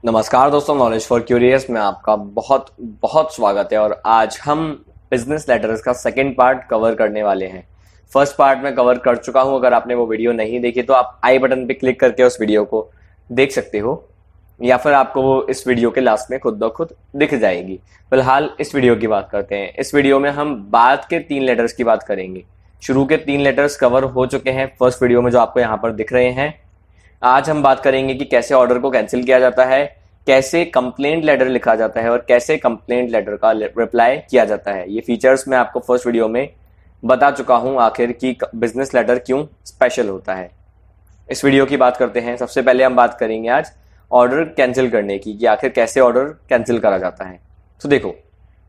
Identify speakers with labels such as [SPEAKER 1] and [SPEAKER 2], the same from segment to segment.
[SPEAKER 1] नमस्कार दोस्तों, knowledge for curious में आपका बहुत बहुत स्वागत है। और आज हम बिजनेस लेटर्स का सेकंड पार्ट कवर करने वाले हैं। फर्स्ट पार्ट में कवर कर चुका हूं। अगर आपने वो वीडियो नहीं देखी तो आप आई बटन पे क्लिक करके उस वीडियो को देख सकते हो, या फिर आपको वो इस वीडियो के लास्ट में खुद ब खुद दिख जाएगी। फिलहाल इस वीडियो की बात करते हैं। इस वीडियो में हम बाद के 3 लेटर्स की बात करेंगे। शुरू के 3 लेटर्स कवर हो चुके हैं फर्स्ट वीडियो में, जो आपको यहाँ पर दिख रहे हैं। आज हम बात करेंगे कि कैसे ऑर्डर को कैंसिल किया जाता है, कैसे कंप्लेंट लेटर लिखा जाता है और कैसे कंप्लेंट लेटर का रिप्लाई किया जाता है। ये फीचर्स मैं आपको फर्स्ट वीडियो में बता चुका हूं आखिर कि बिजनेस लेटर क्यों स्पेशल होता है। इस वीडियो की बात करते हैं। सबसे पहले हम बात करेंगे आज ऑर्डर कैंसिल करने की, कि आखिर कैसे ऑर्डर कैंसिल करा जाता है। तो देखो,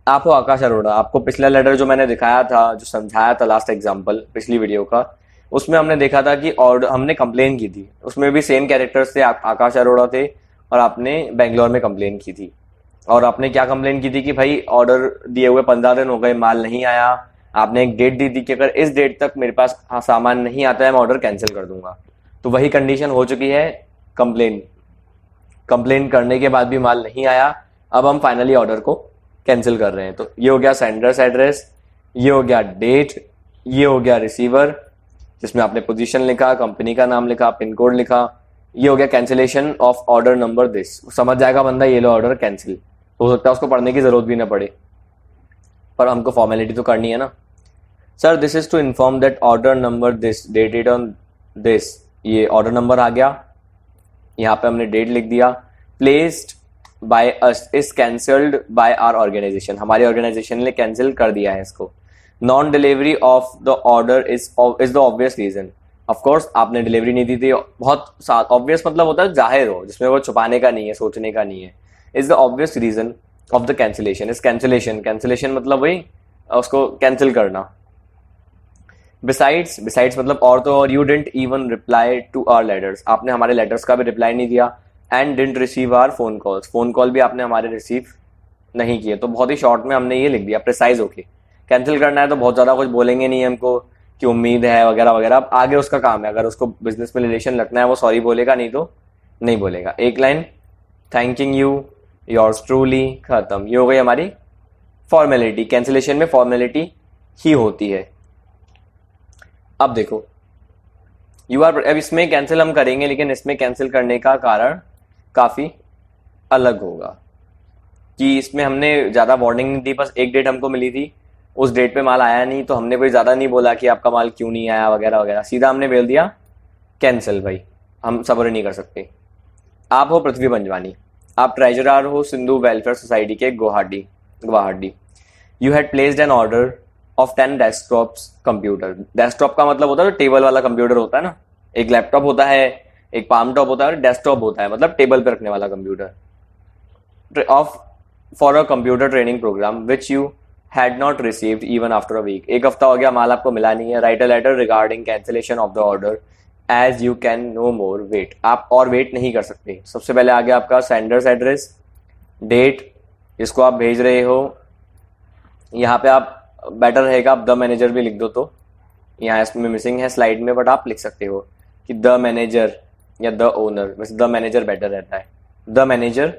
[SPEAKER 1] आप हो आकाश अरोड़ा। आपको पिछला लेटर जो मैंने दिखाया था, जो समझाया था लास्ट एग्जाम्पल पिछली वीडियो का, उसमें हमने देखा था कि ऑर्डर हमने कंप्लेन की थी। उसमें भी सेम कैरेक्टर्स थे, आकाश अरोड़ा थे और आपने बेंगलोर में कंप्लेन की थी। और आपने क्या कंप्लेन की थी कि भाई ऑर्डर दिए हुए 15 दिन हो गए, माल नहीं आया। आपने एक डेट दी थी कि अगर इस डेट तक मेरे पास सामान नहीं आता है मैं ऑर्डर कैंसिल कर दूंगा। तो वही कंडीशन हो चुकी है। कंप्लेन करने के बाद भी माल नहीं आया, अब हम फाइनली ऑर्डर को कैंसिल कर रहे हैं। तो ये हो गया सेंडर्स एड्रेस, ये हो गया डेट, ये हो गया रिसीवर जिसमें आपने पोजीशन लिखा, कंपनी का नाम लिखा, पिन कोड लिखा। ये हो गया cancellation of order number this. समझ जाएगा बंदा ये लो ऑर्डर कैंसिल। हो सकता है उसको पढ़ने की जरूरत भी ना पड़े, पर हमको फॉर्मेलिटी तो करनी है ना। Sir, this is to inform that order number this dated on this. ये ऑर्डर नंबर आ गया, यहाँ पे हमने डेट लिख दिया। Placed by us is cancelled by our organisation. हमारी ऑर्गेनाइजेशन ने कैंसिल कर दिया है इसको। Non delivery of the order is the obvious reason. Of course आपने डिलीवरी नहीं दी थी। बहुत ऑब्वियस मतलब होता है जाहिर हो, जिसमें वो छुपाने का नहीं है, सोचने का नहीं है। Is the obvious reason of the cancellation is cancellation मतलब वही उसको कैंसिल करना। बिसाइड्स मतलब और तो और, you didn't even reply to our letters. आपने हमारे लेटर्स का भी रिप्लाई नहीं दिया। And didn't receive our phone calls. Phone call भी आपने हमारे रिसीव नहीं किए। तो बहुत ही शॉर्ट में हमने ये लिख दिया, प्रिसाइज होके। कैंसिल करना है तो बहुत ज्यादा कुछ बोलेंगे नहीं हमको कि उम्मीद है वगैरह वगैरह। अब आगे उसका काम है, अगर उसको बिजनेस में रिलेशन रखना है वो सॉरी बोलेगा, नहीं तो नहीं बोलेगा। एक line, thanking you, yours truly, खत्म। ये हो गई हमारी फॉर्मेलिटी। कैंसिलेशन में फॉर्मेलिटी ही होती है। अब देखो, अब इसमें कैंसिल हम करेंगे, लेकिन इसमें कैंसिल करने का कारण काफी अलग होगा। कि इसमें हमने ज्यादा वार्निंग नहीं दी, बस एक डेट हमको मिली थी, उस डेट पे माल आया नहीं, तो हमने कोई ज्यादा नहीं बोला कि आपका माल क्यों नहीं आया वगैरह वगैरह। सीधा हमने बोल दिया कैंसिल। भाई हम सब्र नहीं कर सकते। आप हो पृथ्वी पंजवानी, आप ट्रेजरर हो सिंधु वेलफेयर सोसाइटी के Guwahati. You had placed an order of 10 desktops computer. Desktop का मतलब होता है टेबल वाला कंप्यूटर होता है ना। एक लैपटॉप होता है, एक पाम टॉप होता है और डेस्कटॉप होता है, मतलब टेबल पे रखने वाला computer. Of for a computer training programme which you had not received even after a week. एक हफ्ता हो गया, माल आपको मिला नहीं है। Write a letter regarding cancellation of the order as you can no more wait. आप और वेट नहीं कर सकते। सबसे पहले आ गया आपका सेंडर्स एड्रेस, डेट जिसको आप भेज रहे हो। यहाँ पे आप बेटर रहेगा आप द मैनेजर भी लिख दो, तो यहाँ इसमें मिसिंग है स्लाइड में, बट आप लिख सकते हो कि द मैनेजर या द ओनर। वैसे द मैनेजर बेटर रहता है। द मैनेजर,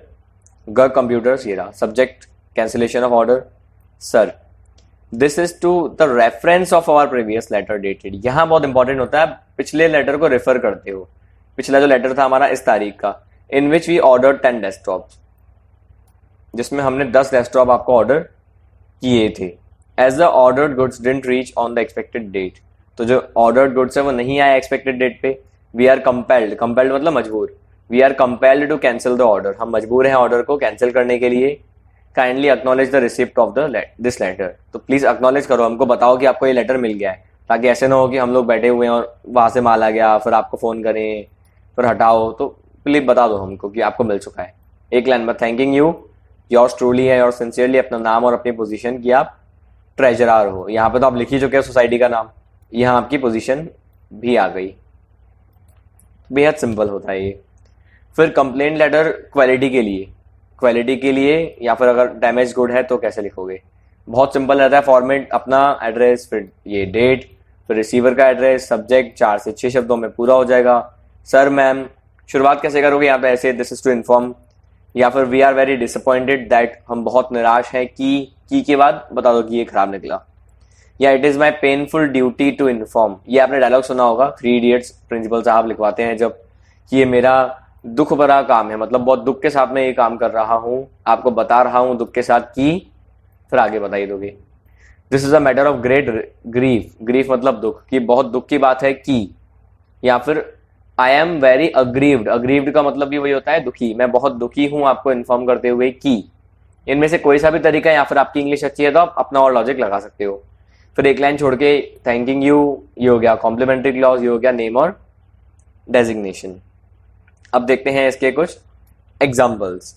[SPEAKER 1] ग कंप्यूटर्स, ये रहा। Subject cancellation of order, sir this is to the reference of our previous letter dated. यहाँ बहुत इंपॉर्टेंट होता है, पिछले लेटर को रेफर करते हो। पिछला जो लेटर था हमारा इस तारीख का, in which we order 10 desktop, जिसमें हमने 10 डेस्कटॉप आपको ऑर्डर किए थे। As the ordered goods didn't reach on the expected date. तो जो ऑर्डर्ड गुड्स है वो नहीं आया एक्सपेक्टेड डेट पे। वी आर कंपेल्ड मतलब मजबूर। We are compelled to cancel the order. हम मजबूर हैं ऑर्डर को कैंसिल करने के लिए। Kindly acknowledge the receipt of this letter. तो प्लीज एक्नॉलेज करो, हमको बताओ कि आपको ये लेटर मिल गया है, ताकि ऐसे ना हो कि हम लोग बैठे हुए हैं और वहां से माल आ गया, फिर आपको फोन करें, फिर हटाओ। तो प्लीज बता दो हमको कि आपको मिल चुका है। एक लाइन में थैंकिंग यू, योर्स ट्रूली है, योर सिंसियरली, अपना नाम और अपनी पोजीशन की आप ट्रेजरर हो। यहाँ पे तो आप लिख ही चुके हैं सोसाइटी का नाम, यहाँ आपकी पोजीशन भी आ गई। बेहद सिंपल होता है ये। फिर कंप्लेंट लेटर क्वालिटी के लिए या फिर अगर डैमेज गुड है तो कैसे लिखोगे? बहुत सिंपल रहता है फॉर्मेट। अपना एड्रेस, फिर ये डेट, फिर रिसीवर का एड्रेस, सब्जेक्ट, 4 से 6 शब्दों में पूरा हो जाएगा। सर मैम, शुरुआत कैसे करोगे यहाँ पे? ऐसे, दिस इज टू इन्फॉर्म या फिर we are very disappointed that, हम बहुत निराश हैं की के बाद बता दो कि ये खराब निकला। या it is my painful duty to inform, ये आपने डायलॉग सुना होगा, 3 इडियट्स प्रिंसिपल साहब लिखवाते हैं जब, कि ये मेरा दुख भरा काम है, मतलब बहुत दुख के साथ मैं ये काम कर रहा हूँ, आपको बता रहा हूँ दुख के साथ कि, फिर आगे बताइए दोगे। This is a matter of great grief, grief मतलब दुख, कि बहुत दुख की बात है कि, या फिर I am very aggrieved, aggrieved का मतलब भी वही होता है दुखी, मैं बहुत दुखी हूं आपको इन्फॉर्म करते हुए कि। इनमें से कोई सा भी तरीका है, या फिर आपकी इंग्लिश अच्छी है तो आप अपना और लॉजिक लगा सकते हो। फिर एक लाइन छोड़ के थैंकिंग यू, ये हो गया कॉम्प्लीमेंट्री क्लॉज, ये हो गया नेम और डेजिग्नेशन। अब देखते हैं इसके कुछ एग्जाम्पल्स।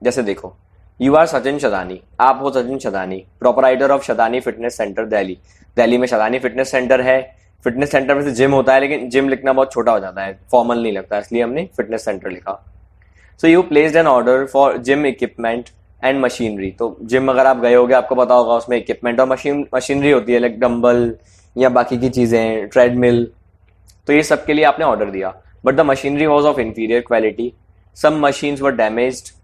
[SPEAKER 1] जैसे देखो, यू आर सचिन शदानी, आप हो Sachin Shadani, proprietor of Shadani fitness centre Delhi. Delhi में शदानी फिटनेस सेंटर है। फिटनेस सेंटर में से जिम होता है, लेकिन जिम लिखना बहुत छोटा हो जाता है, फॉर्मल नहीं लगता, इसलिए हमने फिटनेस सेंटर लिखा। So you placed an order for gym equipment and machinery. तो जिम अगर आप गए होगे आपको पता होगा, उसमें इक्विपमेंट और मशीनरी होती है, लाइक डंबल या बाकी की चीजें, ट्रेडमिल, तो ये सब के लिए आपने ऑर्डर दिया। But the machinery was of inferior quality, some machines were damaged,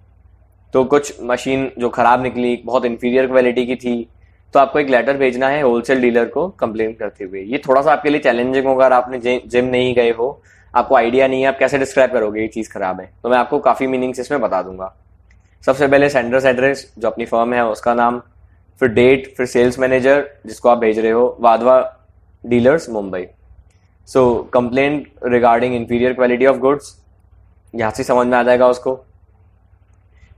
[SPEAKER 1] तो कुछ मशीन जो खराब निकली बहुत इंफीरियर क्वालिटी की थी, तो आपको एक लेटर भेजना है होलसेल डीलर को कंप्लेन करते हुए। ये थोड़ा सा आपके लिए चैलेंजिंग होगा, अगर आपने जिम नहीं गए हो, आपको आइडिया नहीं है, आप कैसे डिस्क्राइब करोगे ये चीज़ खराब है, तो मैं आपको काफ़ी मीनिंग्स इसमें बता दूंगा। सबसे पहले सेंडर्स एड्रेस, जो अपनी फर्म है उसका नाम, फिर डेट, फिर सेल्स मैनेजर जिसको आप भेज रहे हो, Wadhwa dealers Mumbai. So complaint regarding inferior quality of goods, यहाँ से समझ में आ जाएगा उसको।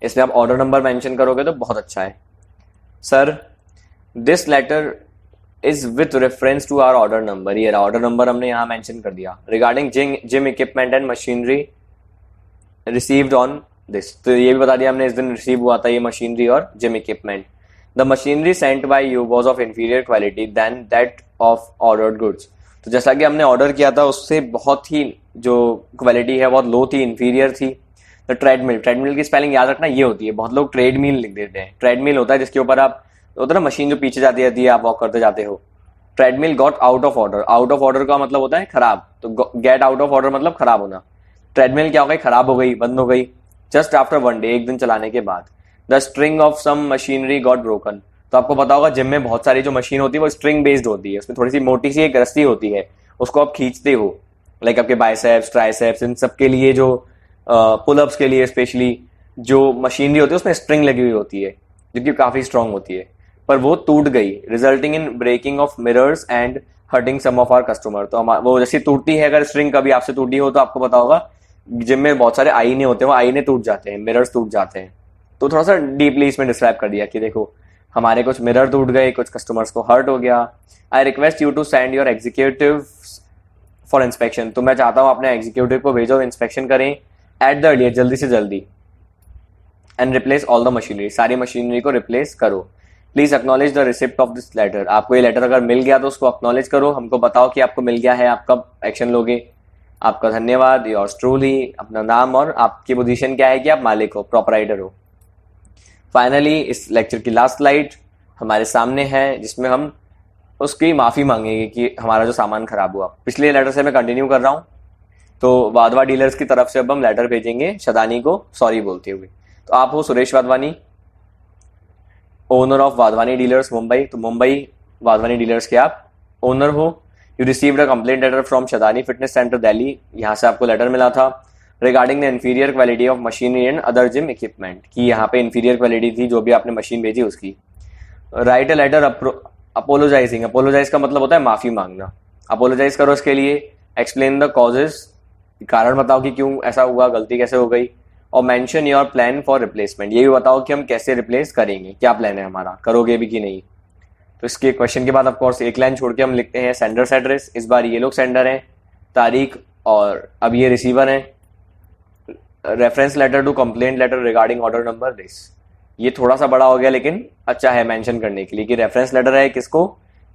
[SPEAKER 1] इसमें आप ऑर्डर नंबर मेंशन करोगे तो बहुत अच्छा है। Sir this letter is with reference to our order number, ये ऑर्डर नंबर हमने यहाँ मेंशन कर दिया। Regarding gym equipment and machinery received on this, तो ये भी बता दिया हमने इस दिन रिसीव हुआ था ये मशीनरी और gym equipment. The machinery sent by you was of inferior quality than that of ordered goods, तो जैसा कि हमने ऑर्डर किया था उससे बहुत ही जो क्वालिटी है बहुत लो थी, इंफीरियर थी। तो ट्रेडमिल, ट्रेडमिल की स्पेलिंग याद रखना ये होती है, बहुत लोग ट्रेडमिल लिख देते हैं। ट्रेडमिल होता है जिसके ऊपर आप, होता है ना मशीन जो पीछे जाती रहती है, आप वॉक करते जाते हो। Treadmill got out of order, out of order का मतलब होता है खराब, तो गेट आउट ऑफ ऑर्डर मतलब खराब होना। ट्रेडमिल क्या हो गई, खराब हो गई, बंद हो गई। जस्ट आफ्टर 1 डे, एक दिन चलाने के बाद। The string of some machinery got broken, तो आपको पता होगा जिम में बहुत सारी जो मशीन होती है वो स्ट्रिंग बेस्ड होती है, उसमें थोड़ी सी मोटी सी एक रस्सी होती है, उसको आप खींचते हो, लाइक आपके बाइसेप्स, ट्राइसेप्स, इन सब के लिए, जो पुलअप्स के लिए स्पेशली जो मशीनरी होती है उसमें स्ट्रिंग लगी हुई होती है जो कि काफी स्ट्रांग होती है, पर वो टूट गई, resulting in breaking of mirrors and hurting some of our customer. तो वो जैसे टूटती है, अगर स्ट्रिंग कभी आपसे टूटी हो तो आपको पता होगा जिम में बहुत सारे आईने होते हैं, वो आईने टूट जाते हैं, मिरर्स टूट जाते हैं। तो थोड़ा सा डीपली इसमें डिस्क्राइब कर दिया कि देखो हमारे कुछ मिरर टूट गए, कुछ कस्टमर्स को हर्ट हो गया। I request you to send your executive for inspection, तो मैं चाहता हूँ अपने एग्जीक्यूटिव को भेजो, इंस्पेक्शन करें एट द अर्लिएस्ट, जल्दी से जल्दी। And replace all the machinery, सारी मशीनरी को रिप्लेस करो। Please acknowledge the receipt of this letter, आपको ये लेटर अगर मिल गया तो उसको एक्नॉलेज करो, हमको बताओ कि आपको मिल गया है, आप कब एक्शन लोगे। आपका धन्यवाद, योर्स ट्रूली, अपना नाम और आपकी पोजीशन क्या है कि आप मालिक हो, प्रोपराइटर हो। फाइनली इस लेक्चर की लास्ट स्लाइड हमारे सामने है, जिसमें हम उसकी माफ़ी मांगेंगे कि हमारा जो सामान खराब हुआ। पिछले लेटर से मैं कंटिन्यू कर रहा हूँ, तो वाधवा डीलर्स की तरफ से अब हम लेटर भेजेंगे शदानी को सॉरी बोलते हुए। तो आप हो Suresh Wadhwani, owner of Wadhwani dealers Mumbai, तो मुंबई वाधवानी डीलर्स के आप ओनर हो। You received a complaint letter from Shadani fitness centre Delhi, यहाँ से आपको लेटर मिला था regarding the inferior quality of machinery and other gym equipment, कि यहाँ पे इंफीरियर क्वालिटी थी जो भी आपने मशीन भेजी उसकी। Write a letter apologising, apologise का मतलब होता है माफी मांगना, अपोलोजाइज करो इसके लिए। एक्सप्लेन द कॉजेज, कारण बताओ कि क्यों ऐसा हुआ, गलती कैसे हो गई। और mention your plan for replacement, ये भी बताओ कि हम कैसे रिप्लेस करेंगे, क्या प्लान है हमारा, करोगे भी कि नहीं। तो इसके क्वेश्चन के बाद ऑफ कोर्स एक लाइन छोड़ के हम लिखते हैं सेंडर्स एड्रेस, इस बार ये लोग सेंडर हैं, तारीख, और अब ये रिसीवर हैं। Reference letter to complaint letter regarding order number this, ये थोड़ा सा बड़ा हो गया लेकिन अच्छा है मेंशन करने के लिए कि रेफरेंस लेटर है किसको,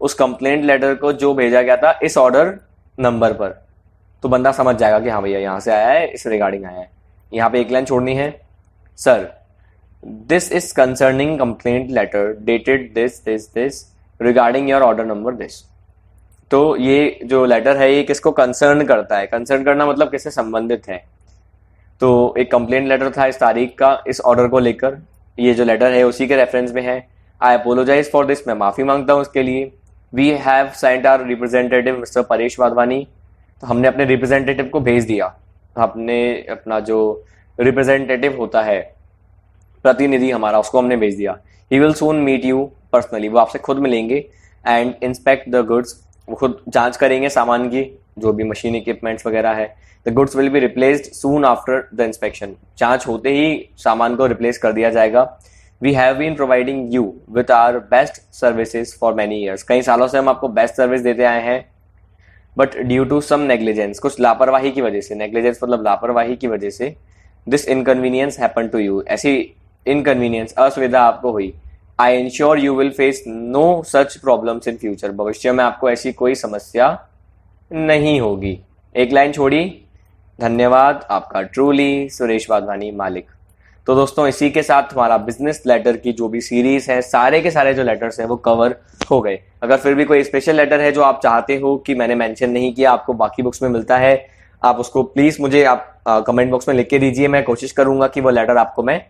[SPEAKER 1] उस कंप्लेंट लेटर को जो भेजा गया था इस ऑर्डर नंबर पर, तो बंदा समझ जाएगा कि हाँ भैया यहाँ से आया है, इस रिगार्डिंग आया है। यहाँ पे एक लाइन छोड़नी है, sir this is concerning complaint letter dated this this this regarding your order number this. तो ये जो लेटर है ये किसको कंसर्न करता है, कंसर्न करना मतलब किससे संबंधित है। तो एक कंप्लेंट लेटर था इस तारीख का इस ऑर्डर को लेकर, ये जो लेटर है उसी के रेफरेंस में है। आई अपोलोजाइज फॉर दिस, मैं माफ़ी मांगता हूँ उसके लिए। We have sent our representative mister Paresh Wadhwani, तो हमने अपने रिप्रेजेंटेटिव को भेज दिया, हमने अपना जो रिप्रेजेंटेटिव होता है प्रतिनिधि हमारा, उसको हमने भेज दिया। He will soon meet you personally, वो आपसे खुद मिलेंगे। एंड इंस्पेक्ट द गुड्स, वो खुद जांच करेंगे सामान की, जो भी मशीन इक्विपमेंट्स वगैरह है। The goods will be replaced soon after the inspection, जांच होते ही सामान को रिप्लेस कर दिया जाएगा। We have been providing you with our best services for many years, कई सालों से हम आपको बेस्ट सर्विस देते आए हैं। But due to some negligence, कुछ लापरवाही की वजह से, नेग्लिजेंस मतलब लापरवाही की वजह से, this inconvenience happen to you, ऐसी इनकन्वीनियंस असुविधा आपको हुई। I ensure you will face no such problems in future, भविष्य में आपको ऐसी कोई समस्या नहीं होगी। एक लाइन छोड़ी, धन्यवाद आपका ट्रूली सुरेश वाधवानी मालिक। तो दोस्तों इसी के साथ हमारा बिजनेस लेटर की जो भी सीरीज है, सारे के सारे जो लेटर्स हैं वो कवर हो गए। अगर फिर भी कोई स्पेशल लेटर है जो आप चाहते हो कि मैंने मेंशन नहीं किया, आपको बाकी बुक्स में मिलता है, आप उसको प्लीज मुझे आप कमेंट बॉक्स में लिख के दीजिए, मैं कोशिश करूंगा कि वो लेटर आपको मैं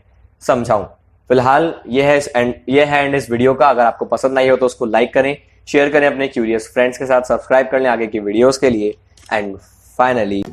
[SPEAKER 1] समझाऊं। फिलहाल ये है एंड इस वीडियो का। अगर आपको पसंद आई हो तो उसको लाइक करें, शेयर करें अपने क्यूरियस फ्रेंड्स के साथ, सब्सक्राइब कर लें आगे की वीडियोस के लिए। And finally